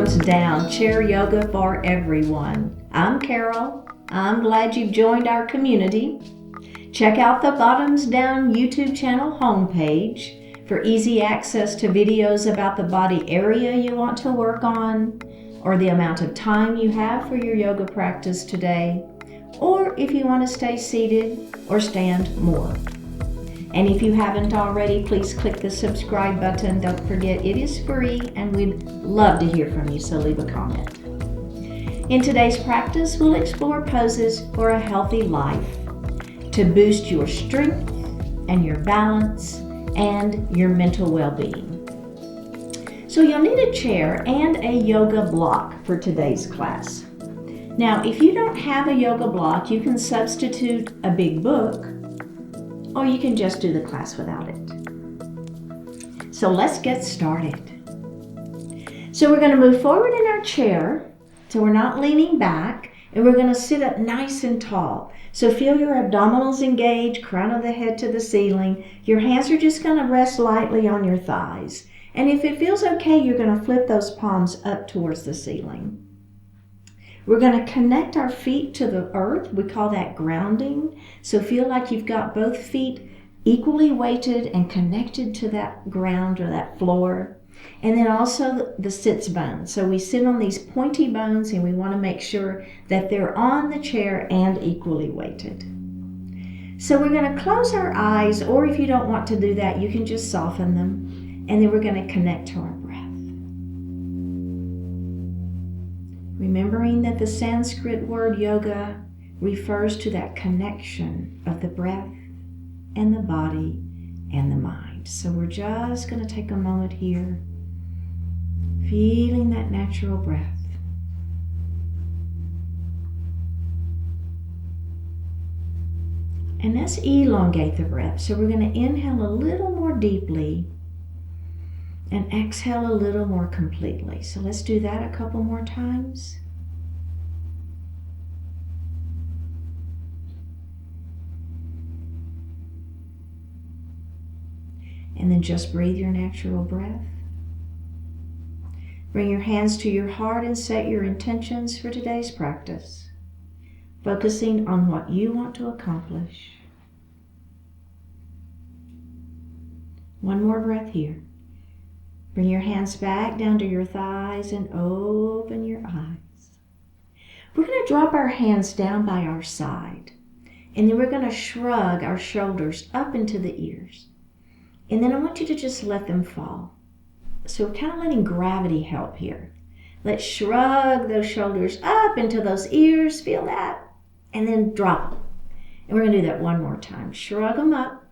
bottoms down, chair yoga for everyone. I'm Carol. I'm glad you've joined our community. Check out the Bottoms Down YouTube channel homepage for easy access to videos about the body area you want to work on, or the amount of time you have for your yoga practice today, or if you want to stay seated or stand more. And if you haven't already, please click the subscribe button. Don't forget, it is free and we'd love to hear from you, so leave a comment. In today's practice, we'll explore poses for a healthy life to boost your strength and your balance and your mental well-being. So you'll need a chair and a yoga block for today's class. Now, if you don't have a yoga block, you can substitute a big book, or you can just do the class without it. So let's get started. So we're going to move forward in our chair, so we're not leaning back, and we're going to sit up nice and tall. So feel your abdominals engage, crown of the head to the ceiling. Your hands are just going to rest lightly on your thighs. And if it feels okay, you're going to flip those palms up towards the ceiling. We're going to connect our feet to the earth. We call that grounding. So feel like you've got both feet equally weighted and connected to that ground or that floor. And then also the sits bones. So we sit on these pointy bones and we want to make sure that they're on the chair and equally weighted. So we're going to close our eyes, or if you don't want to do that, you can just soften them. And then we're going to connect to our breath. Remembering that the Sanskrit word yoga refers to that connection of the breath and the body and the mind. So we're just going to take a moment here, feeling that natural breath. And let's elongate the breath. So we're going to inhale a little more deeply and exhale a little more completely. So let's do that a couple more times. And then just breathe your natural breath. Bring your hands to your heart and set your intentions for today's practice, focusing on what you want to accomplish. One more breath here. Bring your hands back down to your thighs and open your eyes. We're going to drop our hands down by our side, and then we're going to shrug our shoulders up into the ears. And then I want you to just let them fall. So we're kind of letting gravity help here. Let's shrug those shoulders up into those ears. Feel that? And then drop them. And we're going to do that one more time. Shrug them up.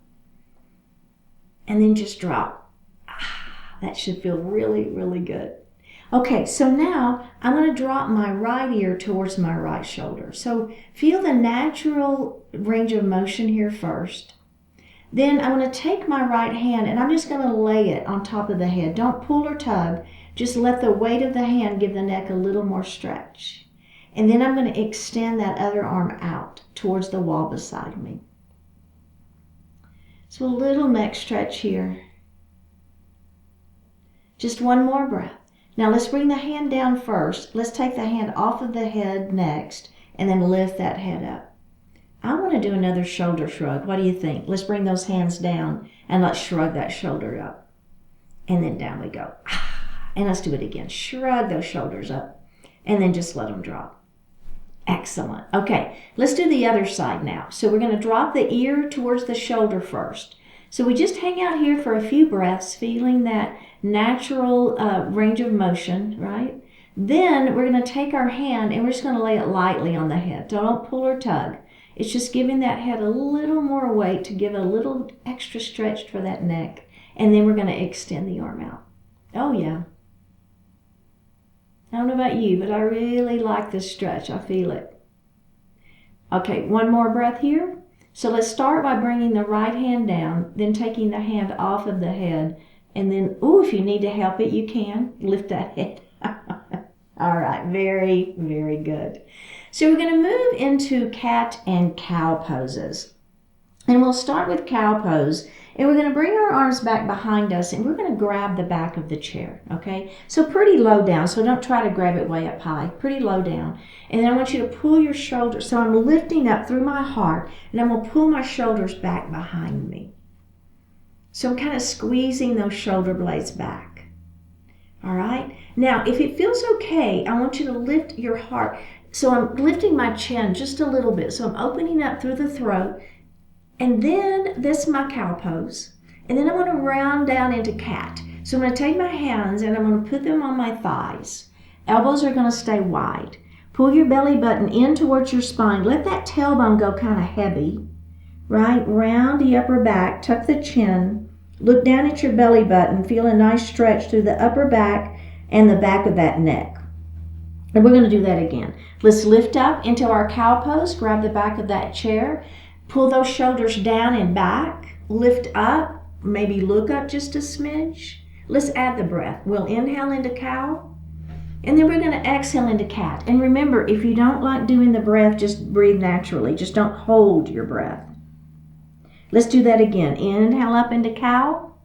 And then just drop. That should feel really, really good. Okay, so now I'm going to drop my right ear towards my right shoulder. So feel the natural range of motion here first. Then I'm going to take my right hand and I'm just going to lay it on top of the head. Don't pull or tug. Just let the weight of the hand give the neck a little more stretch. And then I'm going to extend that other arm out towards the wall beside me. So a little neck stretch here. Just one more breath. Now let's bring the hand down first. Let's take the hand off of the head next and then lift that head up. I want to do another shoulder shrug. What do you think? Let's bring those hands down and let's shrug that shoulder up. And then down we go. And let's do it again. Shrug those shoulders up and then just let them drop. Excellent. Okay, let's do the other side now. So we're going to drop the ear towards the shoulder first. So we just hang out here for a few breaths, feeling that natural range of motion, right? Then we're going to take our hand and we're just going to lay it lightly on the head. Don't pull or tug. It's just giving that head a little more weight to give a little extra stretch for that neck. And then we're going to extend the arm out. Oh yeah. I don't know about you, but I really like this stretch. I feel it. Okay, one more breath here. So let's start by bringing the right hand down, then taking the hand off of the head, and then, if you need to help it, you can. Lift that head. All right, very, very good. So we're going to move into cat and cow poses. And we'll start with cow pose. And we're going to bring our arms back behind us and we're going to grab the back of the chair, okay? So pretty low down, so don't try to grab it way up high, pretty low down. And then I want you to pull your shoulders. So I'm lifting up through my heart and I'm going to pull my shoulders back behind me. So I'm kind of squeezing those shoulder blades back. All right? Now, if it feels okay, I want you to lift your heart. So I'm lifting my chin just a little bit. So I'm opening up through the throat. And then this is my cow pose. And then I'm going to round down into cat. So I'm going to take my hands and I'm going to put them on my thighs. Elbows are going to stay wide. Pull your belly button in towards your spine. Let that tailbone go kind of heavy. Right? Round the upper back. Tuck the chin. Look down at your belly button. Feel a nice stretch through the upper back and the back of that neck. And we're going to do that again. Let's lift up into our cow pose. Grab the back of that chair. Pull those shoulders down and back. Lift up. Maybe look up just a smidge. Let's add the breath. We'll inhale into cow. And then we're going to exhale into cat. And remember, if you don't like doing the breath, just breathe naturally. Just don't hold your breath. Let's do that again. Inhale up into cow.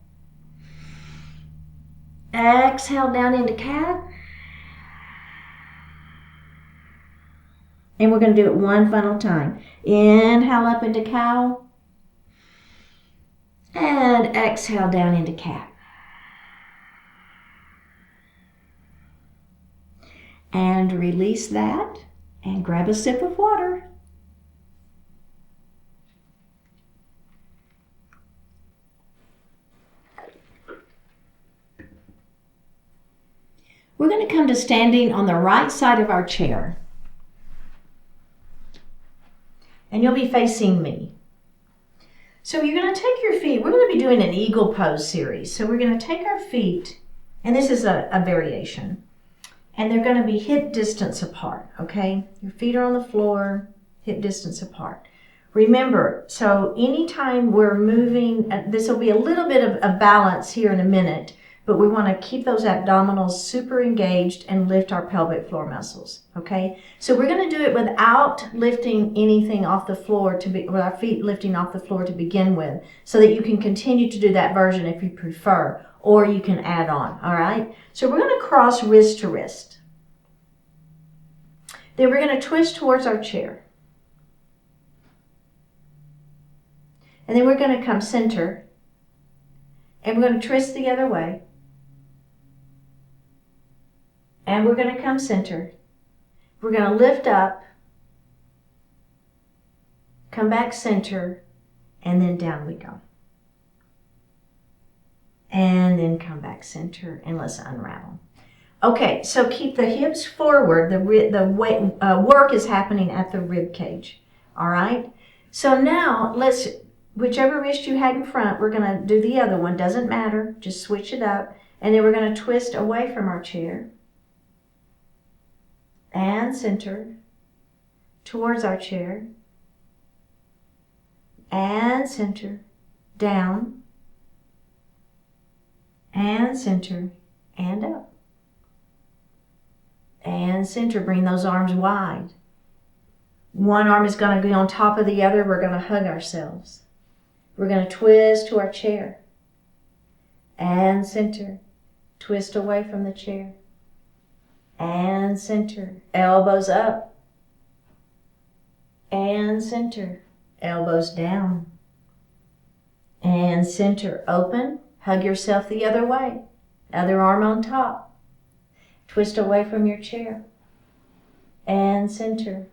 Exhale down into cat. And we're going to do it one final time. Inhale up into cow. And exhale down into cat. And release that. And grab a sip of water. We're going to come to standing on the right side of our chair. And you'll be facing me. So you're going to take your feet. We're going to be doing an eagle pose series. So we're going to take our feet, and this is a variation, and they're going to be hip distance apart, okay? Your feet are on the floor, hip distance apart. Remember, so anytime we're moving, this will be a little bit of a balance here in a minute, but we want to keep those abdominals super engaged and lift our pelvic floor muscles, okay? So we're going to do it without lifting anything off the floor, with our feet lifting off the floor to begin with, so that you can continue to do that version if you prefer, or you can add on, all right? So we're going to cross wrist to wrist. Then we're going to twist towards our chair. And then we're going to come center, and we're going to twist the other way. And we're going to come center. We're going to lift up, come back center, and then down we go. And then come back center, and let's unravel. Okay, so keep the hips forward. The work is happening at the rib cage. All right? So now, whichever wrist you had in front, we're going to do the other one. Doesn't matter. Just switch it up. And then we're going to twist away from our chair. And center towards our chair, and center, down, and center, and up, and center. Bring those arms wide. One arm is going to be on top of the other. We're going to hug ourselves. We're going to twist to our chair, and center, twist away from the chair. And center, elbows up, and center, elbows down, and center, open, hug yourself the other way, other arm on top, twist away from your chair, and center,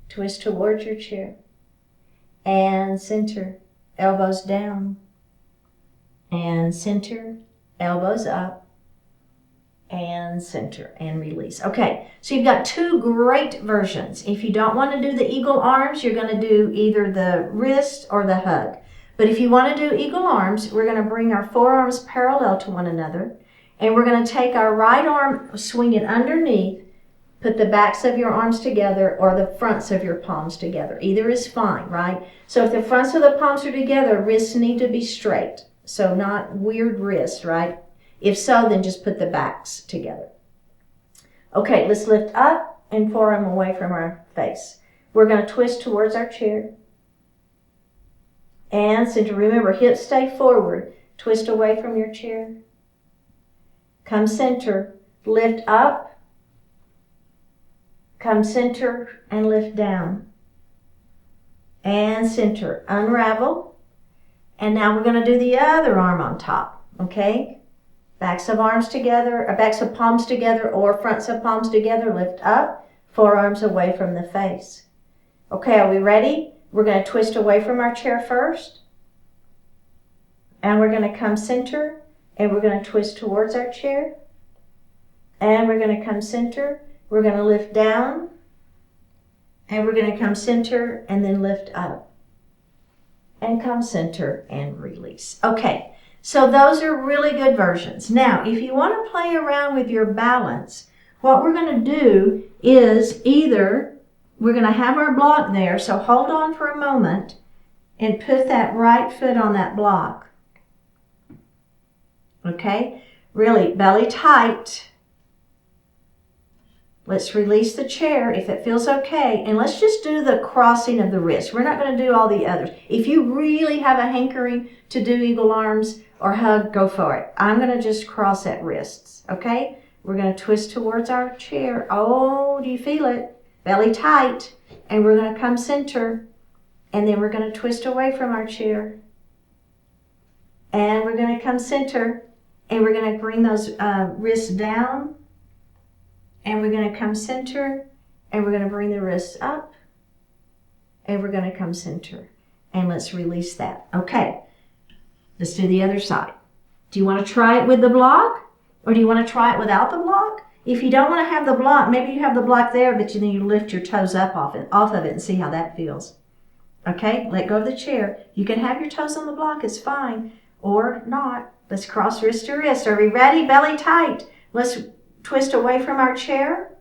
twist towards your chair, and center, elbows down, and center, elbows up, and center, and release. Okay, so you've got two great versions. If you don't want to do the eagle arms, you're going to do either the wrist or the hug. But if you want to do eagle arms, we're going to bring our forearms parallel to one another, and we're going to take our right arm, swing it underneath, put the backs of your arms together or the fronts of your palms together. Either is fine, right? So if the fronts of the palms are together, wrists need to be straight. So not weird wrists, right? If so, then just put the backs together. Okay, let's lift up and forearm away from our face. We're going to twist towards our chair. and center. Remember, hips stay forward. Twist away from your chair. Come center. Lift up. Come center and lift down. And center. Unravel. And now we're going to do the other arm on top. Okay? Backs of arms together, or backs of palms together, or fronts of palms together. Lift up. Forearms away from the face. Okay, are we ready? We're going to twist away from our chair first. And we're going to come center. And we're going to twist towards our chair. And we're going to come center. We're going to lift down. And we're going to come center and then lift up. And come center and release. Okay, so those are really good versions. Now, if you want to play around with your balance, what we're going to do is either we're going to have our block there, so hold on for a moment and put that right foot on that block. Okay, really belly tight. Let's release the chair if it feels okay, and let's just do the crossing of the wrist. We're not going to do all the others. If you really have a hankering to do eagle arms or hug, go for it. I'm going to just cross at wrists, okay? We're going to twist towards our chair. Oh, do you feel it? Belly tight, and we're going to come center, and then we're going to twist away from our chair, and we're going to come center, and we're going to bring those wrists down. And we're going to come center, and we're going to bring the wrists up, and we're going to come center. And let's release that. Okay, let's do the other side. Do you want to try it with the block, or do you want to try it without the block? If you don't want to have the block, maybe you have the block there, but then you lift your toes up off of it and see how that feels. Okay, let go of the chair. You can have your toes on the block, it's fine, or not. Let's cross wrist to wrist. Are we ready? Belly tight. Let's twist away from our chair,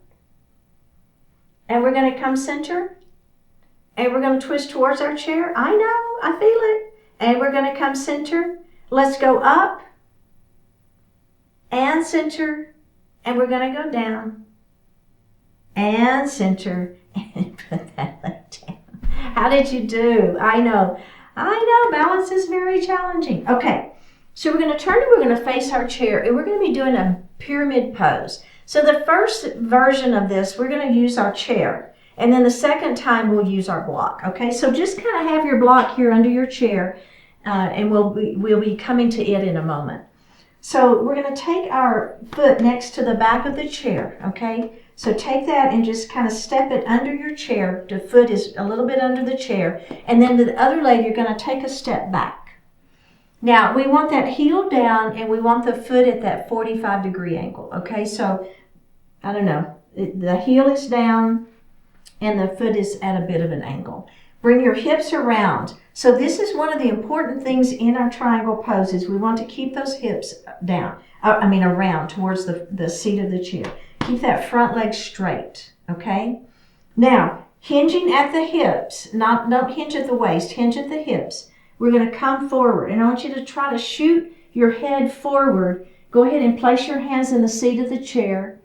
and we're going to come center, and we're going to twist towards our chair. I know, I feel it. And we're going to come center. Let's go up and center, and we're going to go down and center and put that leg down. How did you do? I know, balance is very challenging. Okay. So we're going to turn and we're going to face our chair, and we're going to be doing a pyramid pose. So the first version of this, we're going to use our chair, and then the second time we'll use our block. Okay, so just kind of have your block here under your chair, and we'll be coming to it in a moment. So we're going to take our foot next to the back of the chair. Okay, so take that and just kind of step it under your chair. The foot is a little bit under the chair, and then the other leg, you're going to take a step back. Now, we want that heel down, and we want the foot at that 45-degree angle, okay? So, I don't know, the heel is down, and the foot is at a bit of an angle. Bring your hips around. So this is one of the important things in our triangle poses. We want to keep those hips down, around towards the seat of the chair. Keep that front leg straight, okay? Now, hinging at the hips, don't hinge at the waist, hinge at the hips. We're going to come forward, and I want you to try to shoot your head forward. Go ahead and place your hands in the seat of the chair,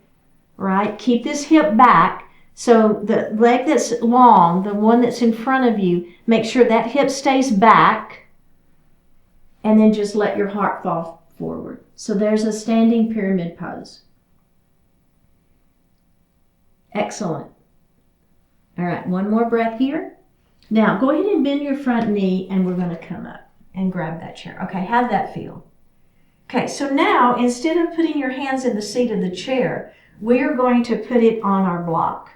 right? Keep this hip back. So the leg that's long, the one that's in front of you, make sure that hip stays back, and then just let your heart fall forward. So there's a standing pyramid pose. Excellent. All right, one more breath here. Now, go ahead and bend your front knee, and we're going to come up and grab that chair. Okay, how'd that feel? Okay, so now, instead of putting your hands in the seat of the chair, we're going to put it on our block.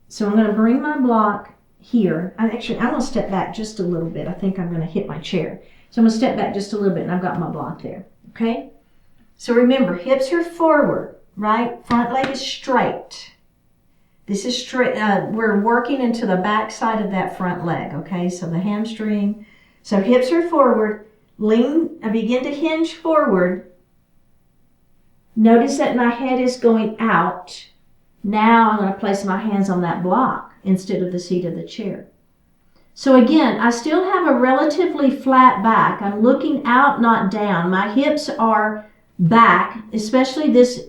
So I'm going to bring my block here. I'm going to step back just a little bit. I think I'm going to hit my chair. So I'm going to step back just a little bit, and I've got my block there. Okay? So remember, hips are forward, right? Front leg is straight. This is straight. We're working into the back side of that front leg, okay? So the hamstring. So hips are forward. Begin to hinge forward. Notice that my head is going out. Now I'm going to place my hands on that block instead of the seat of the chair. So again, I still have a relatively flat back. I'm looking out, not down. My hips are back, especially this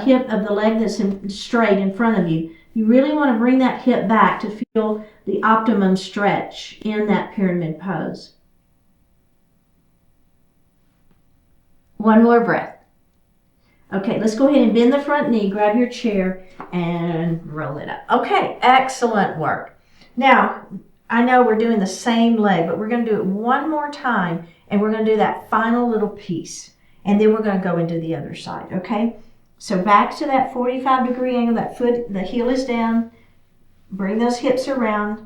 hip of the leg that's straight in front of you. You really want to bring that hip back to feel the optimum stretch in that pyramid pose. One more breath. Okay, let's go ahead and bend the front knee, grab your chair, and roll it up. Okay, excellent work. Now, I know we're doing the same leg, but we're going to do it one more time, and we're going to do that final little piece. And then we're going to go into the other side, okay? So back to that 45-degree angle, that foot, the heel is down. Bring those hips around.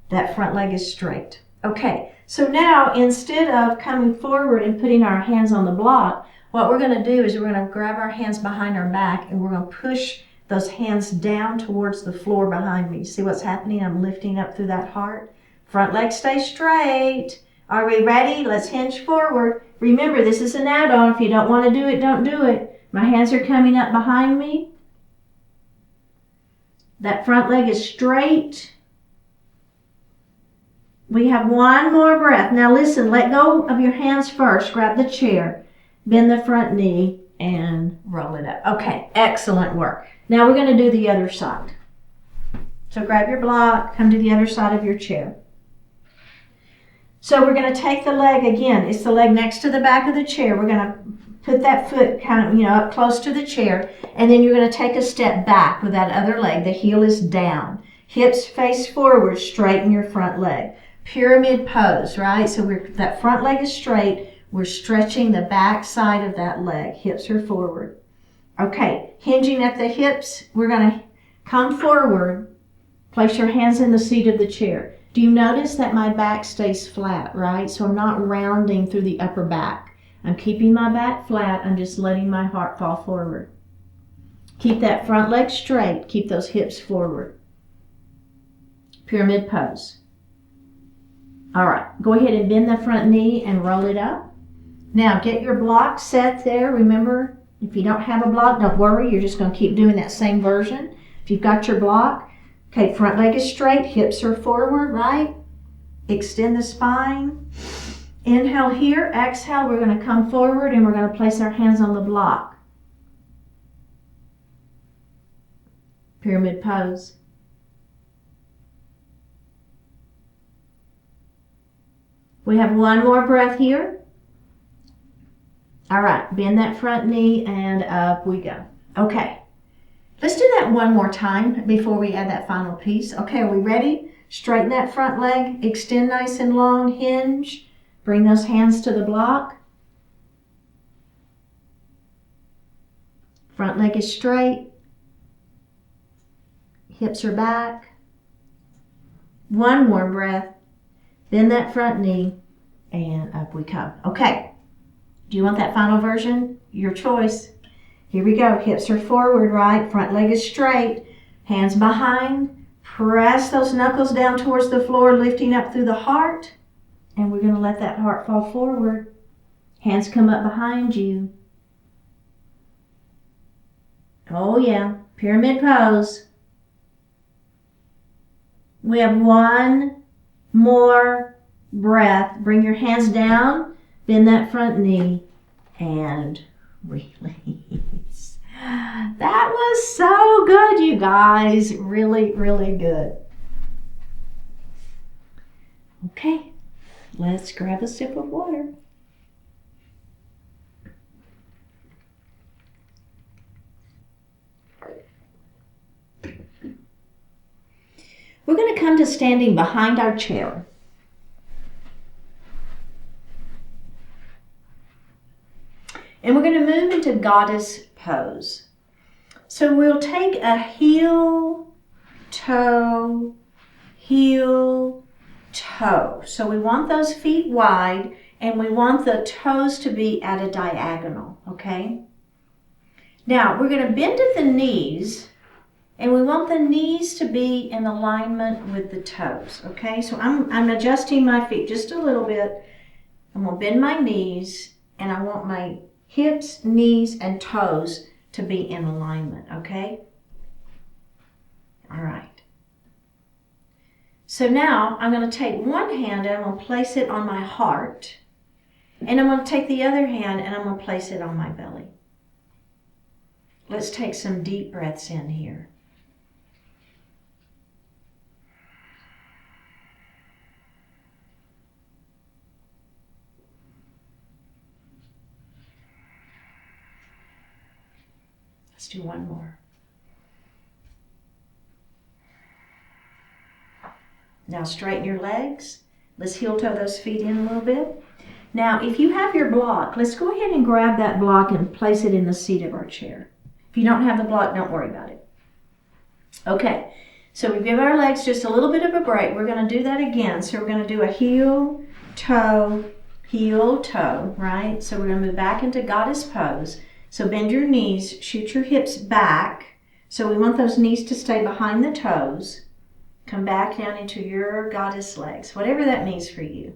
That front leg is straight. Okay, so now instead of coming forward and putting our hands on the block, what we're going to do is we're going to grab our hands behind our back and we're going to push those hands down towards the floor behind me. See what's happening? I'm lifting up through that heart. Front leg stays straight. Are we ready? Let's hinge forward. Remember, this is an add-on. If you don't want to do it, don't do it. My hands are coming up behind me. That front leg is straight. We have one more breath. Now listen, let go of your hands first. Grab the chair. Bend the front knee and roll it up. Okay, excellent work. Now we're going to do the other side. So grab your block, come to the other side of your chair. So we're going to take the leg again. It's the leg next to the back of the chair. We're going to put that foot kind of, up close to the chair, and then you're going to take a step back with that other leg. The heel is down. Hips face forward, straighten your front leg. Pyramid pose, right? So that front leg is straight. We're stretching the back side of that leg. Hips are forward. Okay, hinging at the hips, we're going to come forward. Place your hands in the seat of the chair. Do you notice that my back stays flat, right? So I'm not rounding through the upper back. I'm keeping my back flat. I'm just letting my heart fall forward. Keep that front leg straight. Keep those hips forward. Pyramid pose. All right, go ahead and bend the front knee and roll it up. Now get your block set there. Remember, if you don't have a block, don't worry. You're just going to keep doing that same version. If you've got your block, okay, front leg is straight, hips are forward, right? Extend the spine. Inhale here, exhale. We're going to come forward and we're going to place our hands on the block. Pyramid pose. We have one more breath here. All right, bend that front knee and up we go. Okay, let's do that one more time before we add that final piece. Okay, are we ready? Straighten that front leg, extend nice and long, hinge. Bring those hands to the block. Front leg is straight. Hips are back. One more breath. Bend that front knee and up we come. Okay. Do you want that final version? Your choice. Here we go. Hips are forward, right? Front leg is straight. Hands behind. Press those knuckles down towards the floor, lifting up through the heart. And we're going to let that heart fall forward. Hands come up behind you. Oh yeah. Pyramid pose. We have one more breath. Bring your hands down. Bend that front knee and release. That was so good, you guys. Really, really good. Okay, let's grab a sip of water. We're going to come to standing behind our chair. And we're going to move into goddess pose. So we'll take a heel, toe, heel, toe. So we want those feet wide and we want the toes to be at a diagonal, okay? Now we're going to bend at the knees and we want the knees to be in alignment with the toes, okay? So I'm adjusting my feet just a little bit. I'm going to bend my knees and I want my hips, knees, and toes to be in alignment, okay? All right. So now I'm going to take one hand and I'm going to place it on my heart. And I'm going to take the other hand and I'm going to place it on my belly. Let's take some deep breaths in here. Let's do one more. Now straighten your legs. Let's heel toe those feet in a little bit. Now, if you have your block, let's go ahead and grab that block and place it in the seat of our chair. If you don't have the block, don't worry about it. Okay, so we've given our legs just a little bit of a break. We're going to do that again. So we're going to do a heel, toe, right? So we're going to move back into goddess pose. So bend your knees, shoot your hips back. So we want those knees to stay behind the toes. Come back down into your goddess legs, whatever that means for you.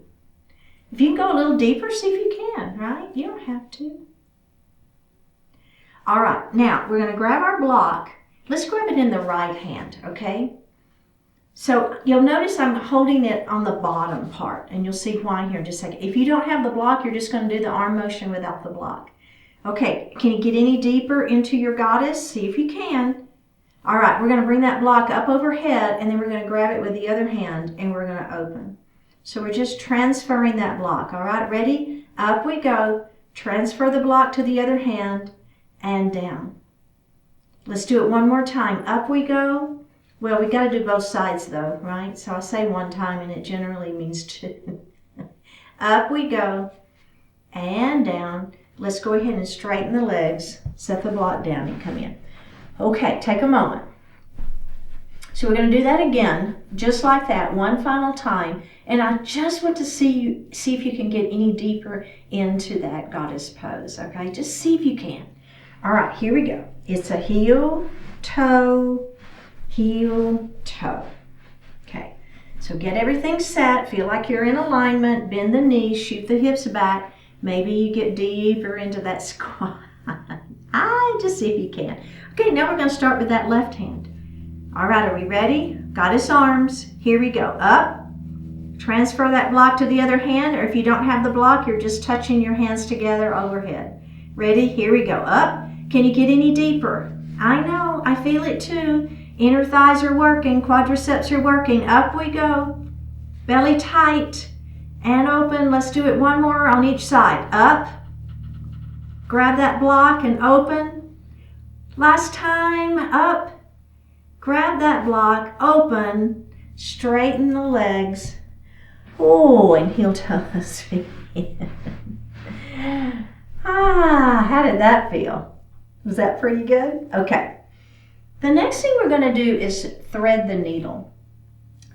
If you can go a little deeper, see if you can, right? You don't have to. All right, now we're going to grab our block. Let's grab it in the right hand, okay? So you'll notice I'm holding it on the bottom part, and you'll see why here in just a second. If you don't have the block, you're just going to do the arm motion without the block. Okay, can you get any deeper into your goddess? See if you can. All right, we're going to bring that block up overhead, and then we're going to grab it with the other hand, and we're going to open. So we're just transferring that block. All right, ready? Up we go. Transfer the block to the other hand and down. Let's do it one more time. Up we go. Well, we got to do both sides though, right? So I say one time and it generally means two. Up we go and down. Let's go ahead and straighten the legs. Set the block down and come in. Okay, take a moment. So we're going to do that again, just like that, one final time. And I just want to see if you can get any deeper into that goddess pose, okay? Just see if you can. All right, here we go. It's a heel, toe. Okay, so get everything set. Feel like you're in alignment. Bend the knees, shoot the hips back. Maybe you get deeper into that squat. Just see if you can. Okay, now we're going to start with that left hand. All right, are we ready? Goddess arms. Here we go. Up. Transfer that block to the other hand, or if you don't have the block, you're just touching your hands together overhead. Ready? Here we go. Up. Can you get any deeper? I know. I feel it too. Inner thighs are working. Quadriceps are working. Up we go. Belly tight and open. Let's do it one more on each side. Up. Grab that block and open. Last time. Up. Grab that block, open, straighten the legs. Oh, and heel toe those feet. How did that feel? Was that pretty good? Okay. The next thing we're going to do is thread the needle.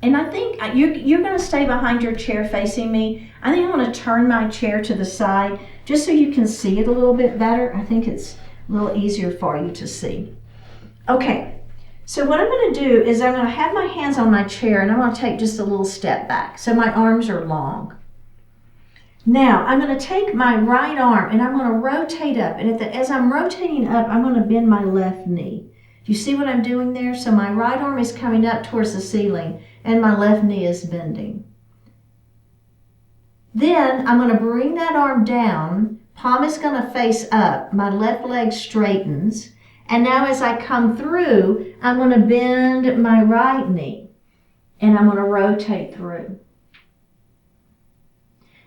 And I think you're going to stay behind your chair facing me. I think I'm going to turn my chair to the side just so you can see it a little bit better. I think it's a little easier for you to see. Okay. So what I'm going to do is I'm going to have my hands on my chair and I'm going to take just a little step back. So my arms are long. Now I'm going to take my right arm and I'm going to rotate up. And as I'm rotating up, I'm going to bend my left knee. Do you see what I'm doing there? So my right arm is coming up towards the ceiling and my left knee is bending. Then I'm going to bring that arm down. Palm is going to face up. My left leg straightens. And now as I come through, I'm going to bend my right knee and I'm going to rotate through.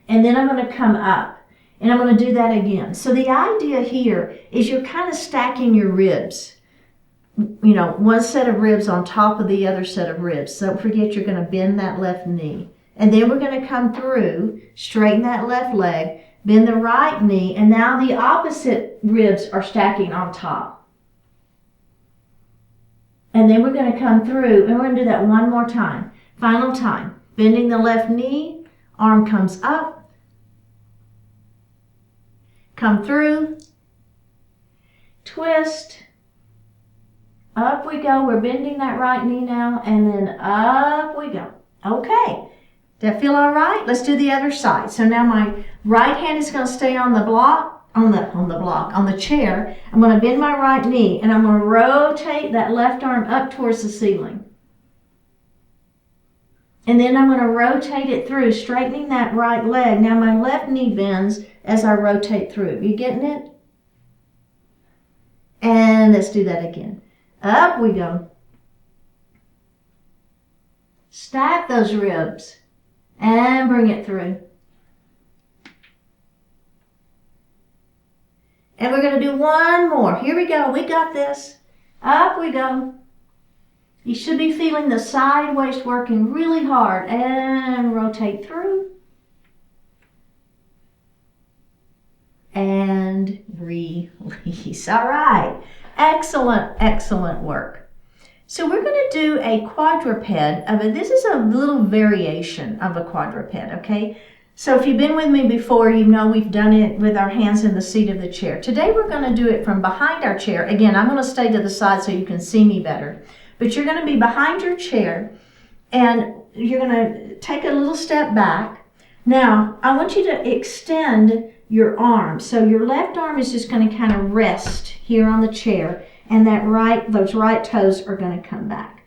And then I'm going to come up and I'm going to do that again. So the idea here is you're kind of stacking your ribs. You know, one set of ribs on top of the other set of ribs. So don't forget you're going to bend that left knee. And then we're going to come through, straighten that left leg, bend the right knee, and now the opposite ribs are stacking on top. And then we're going to come through, and we're going to do that one more time. Final time. Bending the left knee, arm comes up. Come through. Twist. Up we go. We're bending that right knee now, and then up we go. Okay. Does that feel all right? Let's do the other side. So now my right hand is going to stay on the block. On the chair. I'm going to bend my right knee and I'm going to rotate that left arm up towards the ceiling. And then I'm going to rotate it through, straightening that right leg. Now my left knee bends as I rotate through. You getting it? And let's do that again. Up we go. Stack those ribs and bring it through. And we're going to do one more. Here we go. We got this. Up we go. You should be feeling the side waist working really hard. And rotate through. And release. All right. Excellent, excellent work. So we're going to do a quadruped. This is a little variation of a quadruped, okay? So if you've been with me before, you know we've done it with our hands in the seat of the chair. Today we're going to do it from behind our chair. Again, I'm going to stay to the side so you can see me better. But you're going to be behind your chair and you're going to take a little step back. Now, I want you to extend your arm. So your left arm is just going to kind of rest here on the chair, and those right toes are going to come back.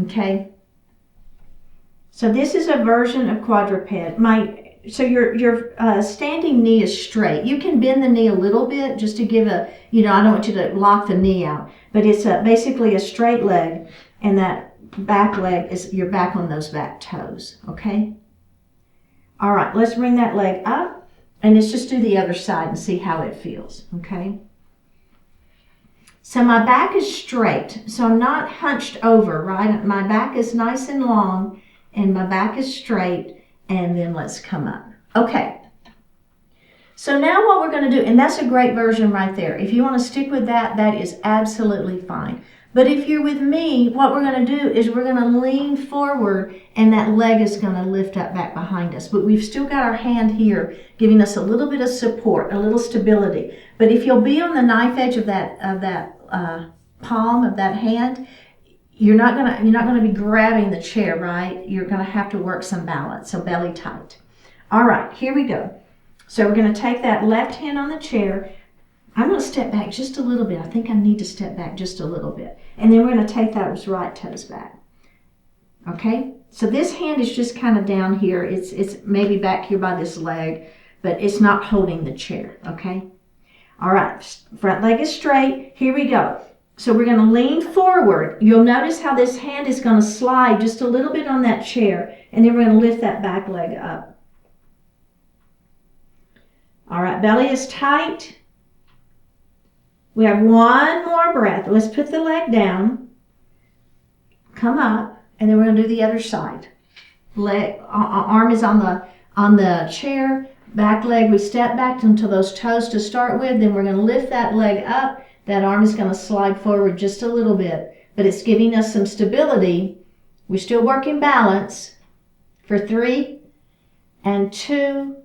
Okay? So this is a version of quadruped. So your standing knee is straight. You can bend the knee a little bit just to give I don't want you to lock the knee out, but it's basically a straight leg, and that back leg you're back on those back toes, okay? All right, let's bring that leg up, and let's just do the other side and see how it feels, okay? So my back is straight, so I'm not hunched over, right? My back is nice and long, and my back is straight. And then let's come up. Okay. So now what we're going to do, and that's a great version right there. If you want to stick with that, that is absolutely fine. But if you're with me, what we're going to do is we're going to lean forward, and that leg is going to lift up back behind us. But we've still got our hand here, giving us a little bit of support, a little stability. But if you'll be on the knife edge of that palm of that hand, you're not gonna be grabbing the chair, right? You're gonna have to work some balance, so belly tight. All right, here we go. So we're gonna take that left hand on the chair. I'm gonna step back just a little bit. I think I need to step back just a little bit. And then we're gonna take those right toes back. Okay? So this hand is just kind of down here. It's maybe back here by this leg, but it's not holding the chair, okay? All right, front leg is straight. Here we go. So we're going to lean forward. You'll notice how this hand is going to slide just a little bit on that chair, and then we're going to lift that back leg up. All right, belly is tight. We have one more breath. Let's put the leg down, come up, and then we're going to do the other side. Arm is on the chair, back leg, we step back into those toes to start with, then we're going to lift that leg up. That arm is going to slide forward just a little bit, but it's giving us some stability. We're still working balance for 3 and 2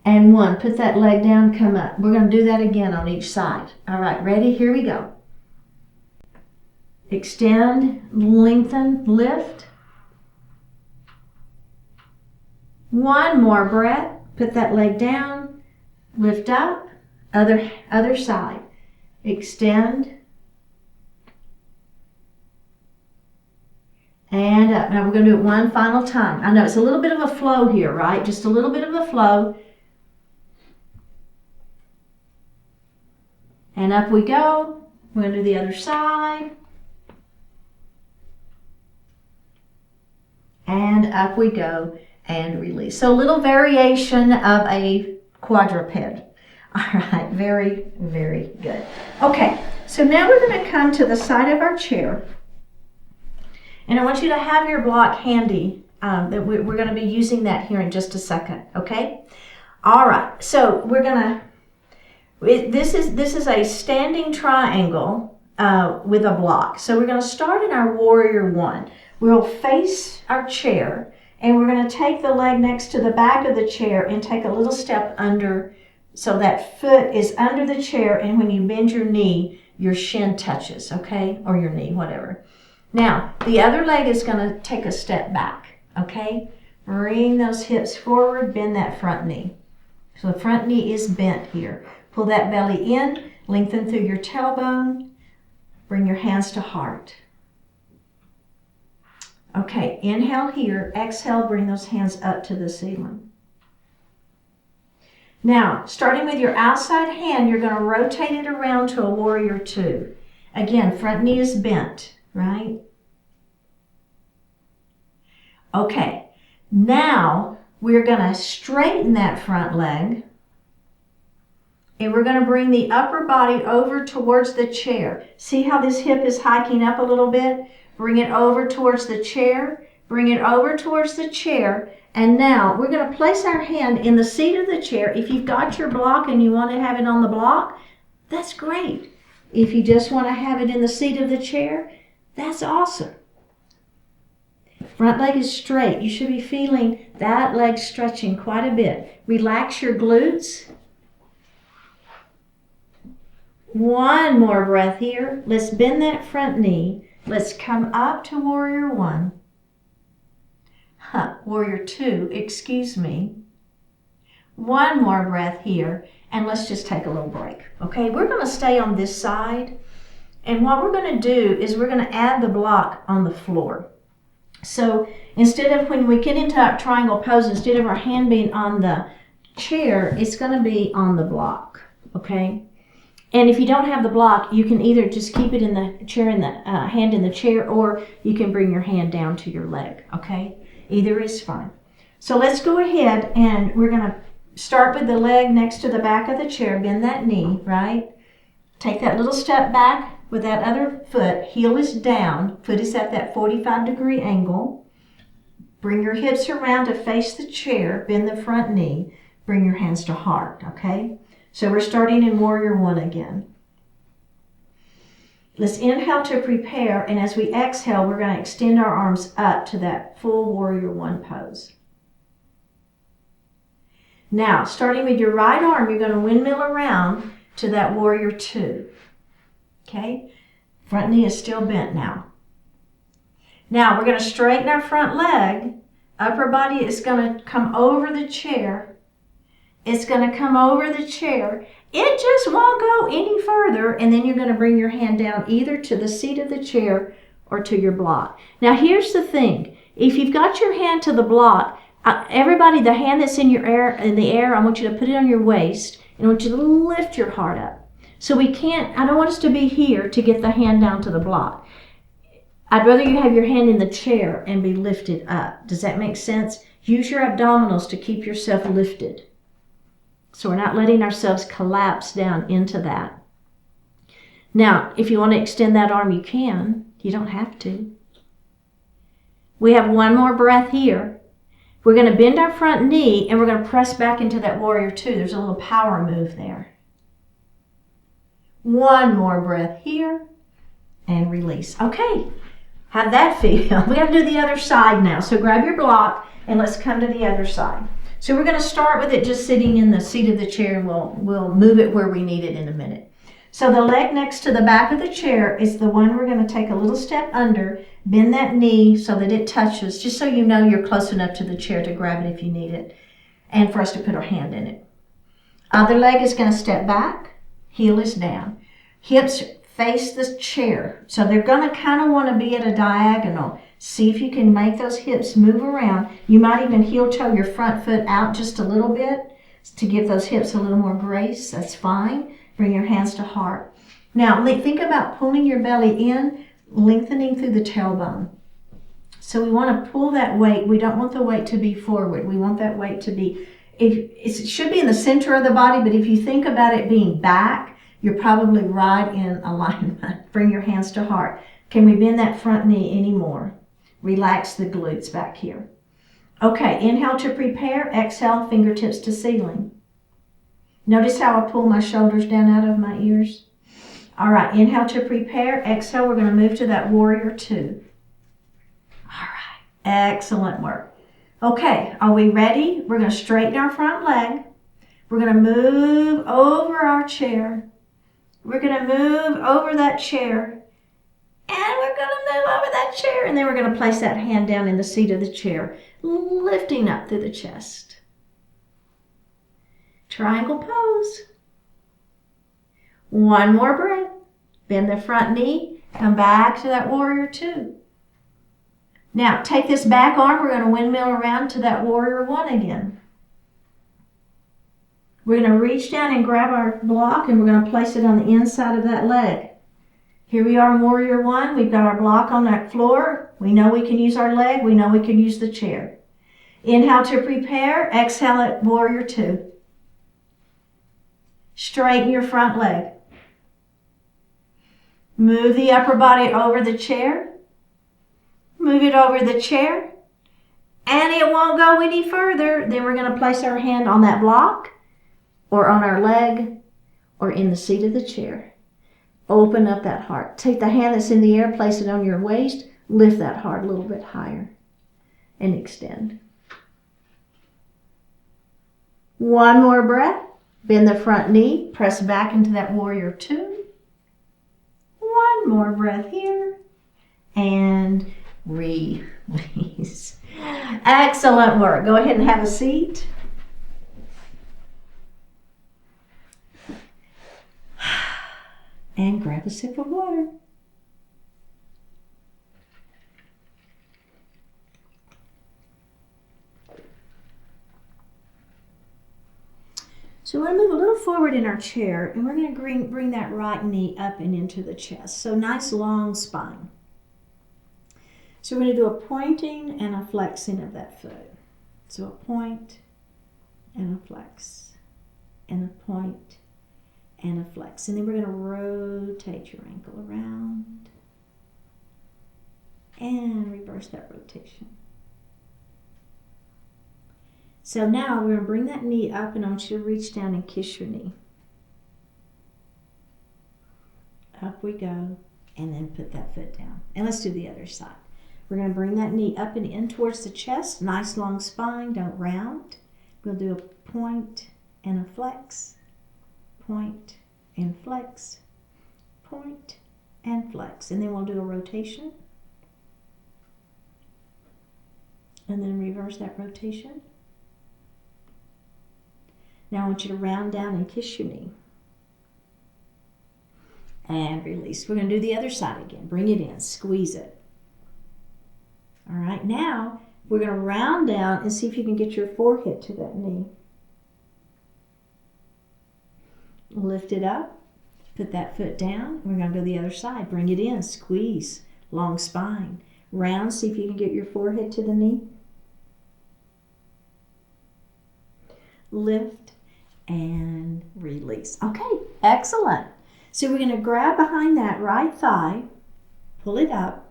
and 1. Put that leg down, come up. We're going to do that again on each side. All right, ready? Here we go. Extend, lengthen, lift. One more breath. Put that leg down, lift up, other side. Extend, and up. Now we're going to do it one final time. I know it's a little bit of a flow here, right? Just a little bit of a flow. And up we go. We're going to do the other side. And up we go and release. So a little variation of a quadruped. All right, very, very good. Okay, so now we're going to come to the side of our chair. And I want you to have your block handy. That we're going to be using that here in just a second, okay? All right, so we're going to, this is a standing triangle with a block. So we're going to start in our warrior 1. We'll face our chair, and we're going to take the leg next to the back of the chair and take a little step under. So that foot is under the chair, and when you bend your knee, your shin touches, okay? Or your knee, whatever. Now, the other leg is going to take a step back, okay? Bring those hips forward, bend that front knee. So the front knee is bent here. Pull that belly in, lengthen through your tailbone, bring your hands to heart. Okay, inhale here, exhale, bring those hands up to the ceiling. Now, starting with your outside hand, you're going to rotate it around to a warrior 2. Again, front knee is bent, right? Okay, now we're going to straighten that front leg And we're going to bring the upper body over towards the chair. See how this hip is hiking up a little bit? Bring it over towards the chair. Bring it over towards the chair. And now we're going to place our hand in the seat of the chair. If you've got your block and you want to have it on the block, that's great. If you just want to have it in the seat of the chair, that's awesome. Front leg is straight. You should be feeling that leg stretching quite a bit. Relax your glutes. One more breath here. Let's bend that front knee. Let's come up to warrior one. Warrior two, excuse me. One more breath here, and let's just take a little break. Okay, we're going to stay on this side, and what we're going to do is we're going to add the block on the floor. So instead of, when we get into our triangle pose, instead of our hand being on the chair, it's going to be on the block, okay? And if you don't have the block, you can either just keep it in the chair, in the hand in the chair, or you can bring your hand down to your leg, okay? Either is fine. So let's go ahead and we're going to start with the leg next to the back of the chair. Bend that knee, right? Take that little step back with that other foot. Heel is down. Foot is at that 45-degree angle. Bring your hips around to face the chair. Bend the front knee. Bring your hands to heart, okay? So we're starting in warrior one again. Let's inhale to prepare, and as we exhale, we're going to extend our arms up to that full warrior one pose. Now, starting with your right arm, you're going to windmill around to that warrior two. Okay? Front knee is still bent now. Now, we're going to straighten our front leg. Upper body is going to come over the chair. It's going to come over the chair. It just won't go any further, and then you're going to bring your hand down either to the seat of the chair or to your block. Now, here's the thing. If you've got your hand to the block, everybody, the hand that's in the air, I want you to put it on your waist, and I want you to lift your heart up. So I don't want us to be here to get the hand down to the block. I'd rather you have your hand in the chair and be lifted up. Does that make sense? Use your abdominals to keep yourself lifted. So we're not letting ourselves collapse down into that. Now, if you want to extend that arm, you can. You don't have to. We have one more breath here. We're going to bend our front knee, and we're going to press back into that warrior two. There's a little power move there. One more breath here, and release. Okay, how'd that feel? We have to do the other side now. So grab your block, and let's come to the other side. So we're going to start with it just sitting in the seat of the chair, and we'll move it where we need it in a minute. So the leg next to the back of the chair is the one we're going to take a little step under, bend that knee so that it touches, just so you know you're close enough to the chair to grab it if you need it, and for us to put our hand in it. Other leg is going to step back, heel is down. Hips face the chair, so they're going to kind of want to be at a diagonal. See if you can make those hips move around. You might even heel toe your front foot out just a little bit to give those hips a little more grace. That's fine. Bring your hands to heart. Now, think about pulling your belly in, lengthening through the tailbone. So we want to pull that weight. We don't want the weight to be forward. We want that weight to be, it should be in the center of the body, but if you think about it being back, you're probably right in alignment. Bring your hands to heart. Can we bend that front knee anymore? Relax the glutes back here. Okay, inhale to prepare. Exhale, fingertips to ceiling. Notice how I pull my shoulders down out of my ears? All right, inhale to prepare. Exhale, we're going to move to that warrior two. All right, excellent work. Okay, are we ready? We're going to straighten our front leg. We're going to move over our chair. We're going to move over that chair. And we're going to move over that chair. And then we're going to place that hand down in the seat of the chair, lifting up through the chest. Triangle pose. One more breath. Bend the front knee. Come back to that warrior two. Now, take this back arm. We're going to windmill around to that warrior one again. We're going to reach down and grab our block, and we're going to place it on the inside of that leg. Here we are in warrior one. We've got our block on that floor. We know we can use our leg. We know we can use the chair. Inhale to prepare. Exhale at warrior two. Straighten your front leg. Move the upper body over the chair. Move it over the chair. And it won't go any further. Then we're going to place our hand on that block or on our leg or in the seat of the chair. Open up that heart. Take the hand that's in the air, place it on your waist. Lift that heart a little bit higher and extend. One more breath. Bend the front knee. Press back into that warrior two. One more breath here. And release. Excellent work. Go ahead and have a seat. And grab a sip of water. So we're going to move a little forward in our chair, and we're going to bring that right knee up and into the chest. So nice long spine. So we're going to do a pointing and a flexing of that foot. So a point and a flex, and a point and a flex. And then we're going to rotate your ankle around and reverse that rotation. So now we're going to bring that knee up, and I want you to reach down and kiss your knee. Up we go, and then put that foot down. And let's do the other side. We're going to bring that knee up and in towards the chest. Nice long spine, don't round. We'll do a point and a flex, point and flex, point and flex. And then we'll do a rotation. And then reverse that rotation. Now I want you to round down and kiss your knee. And release. We're going to do the other side again. Bring it in, squeeze it. All right, now we're going to round down and see if you can get your forehead to that knee. Lift it up, put that foot down. We're going to go the other side. Bring it in, squeeze, long spine. Round, see if you can get your forehead to the knee. Lift and release. Okay, excellent. So we're going to grab behind that right thigh, pull it up.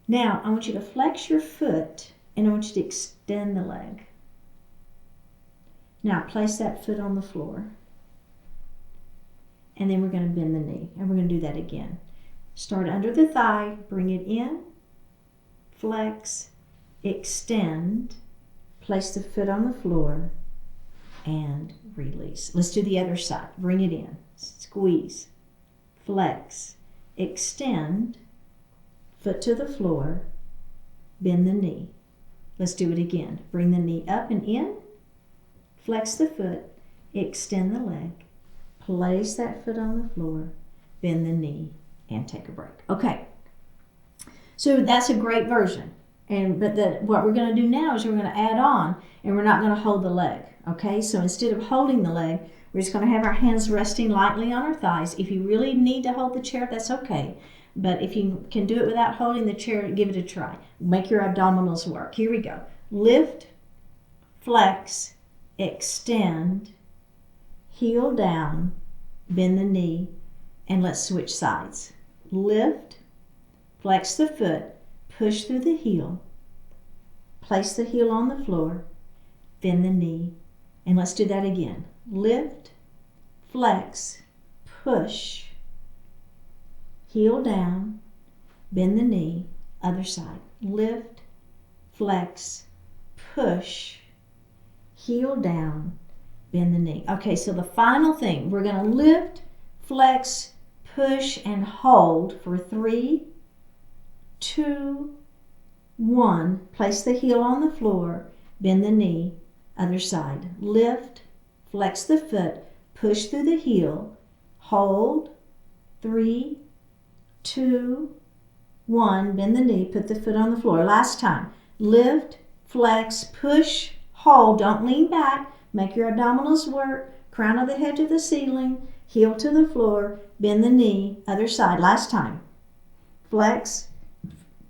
Now, I want you to flex your foot, and I want you to extend the leg. Now, place that foot on the floor. And then we're going to bend the knee, and we're going to do that again. Start under the thigh, bring it in, flex, extend, place the foot on the floor, and release. Let's do the other side. Bring it in, squeeze, flex, extend, foot to the floor, bend the knee. Let's do it again. Bring the knee up and in, flex the foot, extend the leg, place that foot on the floor, bend the knee, and take a break. Okay, so that's a great version. But what we're going to do now is we're going to add on, and we're not going to hold the leg. Okay, so instead of holding the leg, we're just going to have our hands resting lightly on our thighs. If you really need to hold the chair, that's okay. But if you can do it without holding the chair, give it a try. Make your abdominals work. Here we go. Lift, flex, extend, heel down, bend the knee, and let's switch sides. Lift, flex the foot, push through the heel, place the heel on the floor, bend the knee, and let's do that again. Lift, flex, push, heel down, bend the knee, other side. Lift, flex, push, heel down, bend the knee. Okay, so the final thing, we're going to lift, flex, push, and hold for 3, 2, 1. Place the heel on the floor, bend the knee, other side. Lift, flex the foot, push through the heel, hold, 3, 2, 1, bend the knee, put the foot on the floor. Last time. Lift, flex, push, hold. Don't lean back. Make your abdominals work. Crown of the head to the ceiling. Heel to the floor. Bend the knee. Other side. Last time. Flex,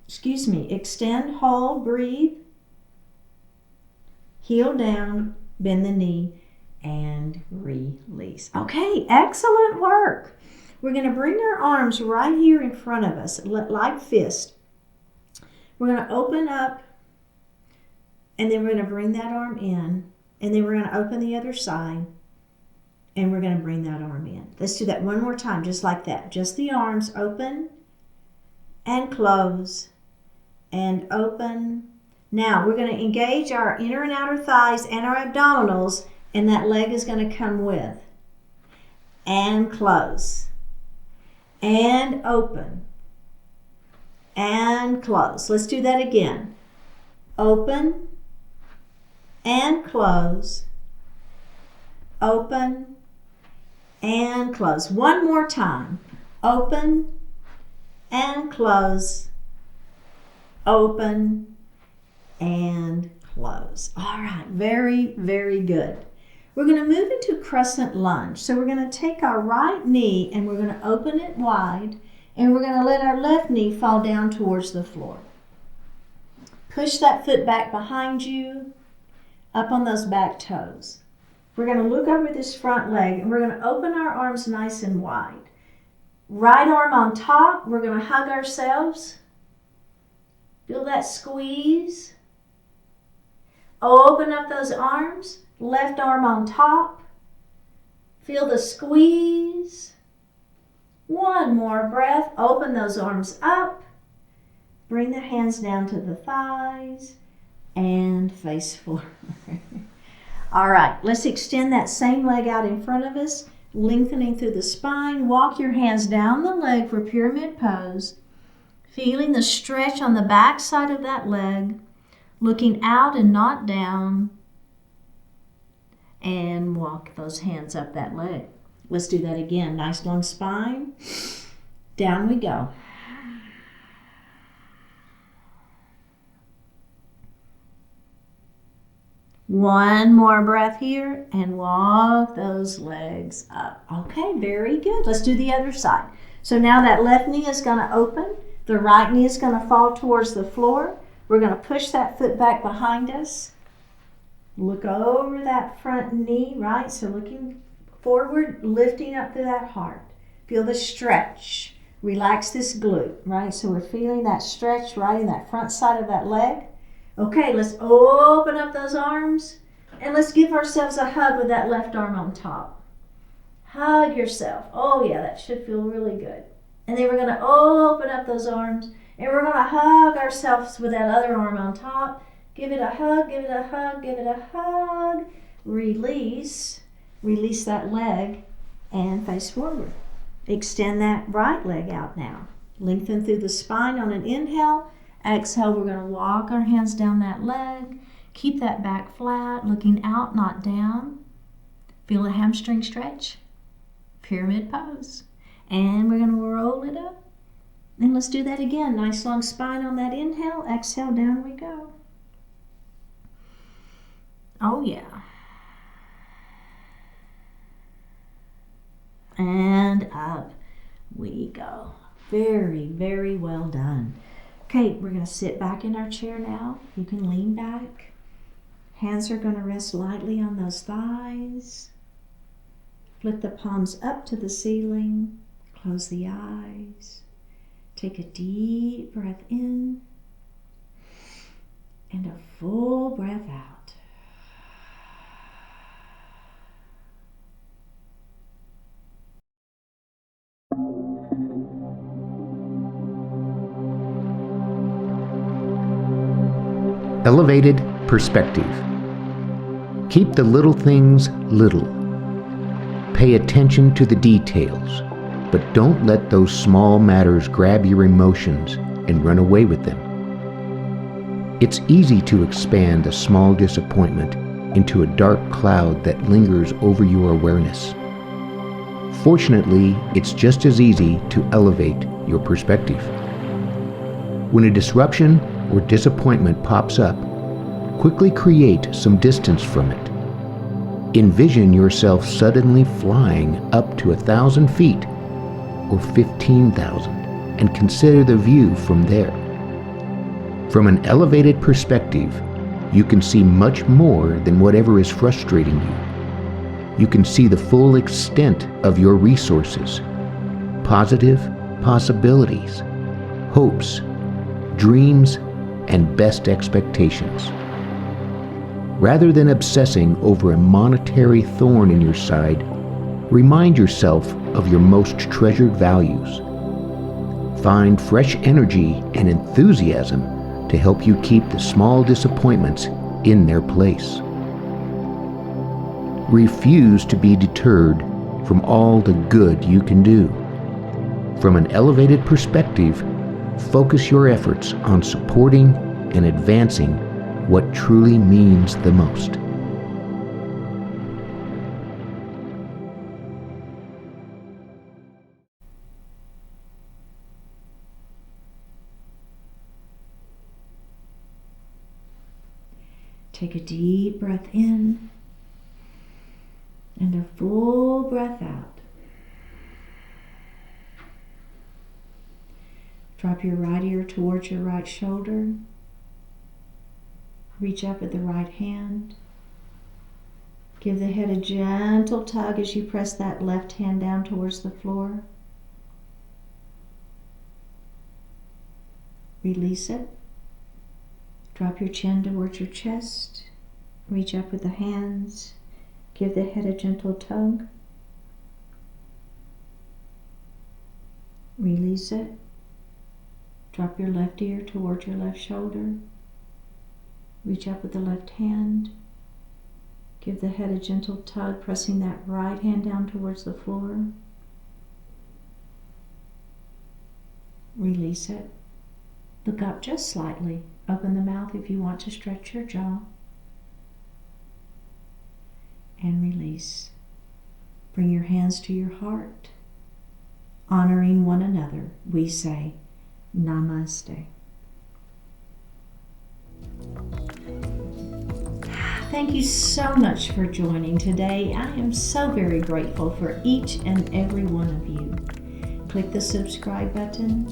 extend, hold, breathe. Heel down, bend the knee, and release. Okay, excellent work. We're going to bring our arms right here in front of us, like fist. We're going to open up, and then we're going to bring that arm in, and then we're going to open the other side, and we're going to bring that arm in. Let's do that one more time, just like that. Just the arms, open and close and open. Now we're going to engage our inner and outer thighs and our abdominals, and that leg is going to come with. And close. And open. And close. Let's do that again. Open and close. Open and close. One more time. Open and close. Open and close. All right, very, very good. We're going to move into crescent lunge. So we're going to take our right knee and we're going to open it wide, and we're going to let our left knee fall down towards the floor. Push that foot back behind you, up on those back toes. We're going to look over this front leg, and we're going to open our arms nice and wide. Right arm on top, we're going to hug ourselves. Feel that squeeze. Open up those arms. Left arm on top. Feel the squeeze. One more breath. Open those arms up. Bring the hands down to the thighs and face forward. All right, let's extend that same leg out in front of us, lengthening through the spine. Walk your hands down the leg for pyramid pose, feeling the stretch on the back side of that leg, looking out and not down, and walk those hands up that leg. Let's do that again. Nice long spine. Down we go. One more breath here and walk those legs up. Okay, very good. Let's do the other side. So now that left knee is going to open. The right knee is going to fall towards the floor. We're going to push that foot back behind us. Look over that front knee, right? So looking forward, lifting up through that heart. Feel the stretch. Relax this glute, right? So we're feeling that stretch right in that front side of that leg. Okay, let's open up those arms, and let's give ourselves a hug with that left arm on top. Hug yourself. Oh yeah, that should feel really good. And then we're going to open up those arms, and we're going to hug ourselves with that other arm on top. Give it a hug, give it a hug, give it a hug. Release. Release that leg and face forward. Extend that right leg out now. Lengthen through the spine on an inhale. Exhale, we're going to walk our hands down that leg. Keep that back flat, looking out, not down. Feel a hamstring stretch. Pyramid pose. And we're going to roll it up. And let's do that again. Nice long spine on that inhale. Exhale, down we go. Oh yeah. And up we go. Very, very well done. Okay, we're going to sit back in our chair now. You can lean back. Hands are going to rest lightly on those thighs. Flip the palms up to the ceiling. Close the eyes. Take a deep breath in and a full breath out. Elevated perspective. Keep the little things little. Pay attention to the details, but don't let those small matters grab your emotions and run away with them. It's easy to expand a small disappointment into a dark cloud that lingers over your awareness. Fortunately, it's just as easy to elevate your perspective. When a disruption or disappointment pops up, quickly create some distance from it. Envision yourself suddenly flying up to 1,000 feet or 15,000 and consider the view from there. From an elevated perspective, you can see much more than whatever is frustrating you. you can see the full extent of your resources, positive possibilities, hopes, dreams, and best expectations. Rather than obsessing over a monetary thorn in your side, remind yourself of your most treasured values. Find fresh energy and enthusiasm to help you keep the small disappointments in their place. Refuse to be deterred from all the good you can do. From an elevated perspective, focus your efforts on supporting and advancing what truly means the most. Take a deep breath in and a full breath out. Drop your right ear towards your right shoulder. Reach up with the right hand. Give the head a gentle tug as you press that left hand down towards the floor. Release it. Drop your chin towards your chest. Reach up with the hands. Give the head a gentle tug. Release it. Drop your left ear towards your left shoulder. Reach up with the left hand. Give the head a gentle tug, pressing that right hand down towards the floor. Release it. Look up just slightly. Open the mouth if you want to stretch your jaw. And release. Bring your hands to your heart. Honoring one another, we say, Namaste. Thank you so much for joining today. I am so very grateful for each and every one of you. Click the subscribe button,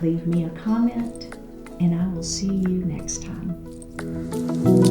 leave me a comment, and I will see you next time.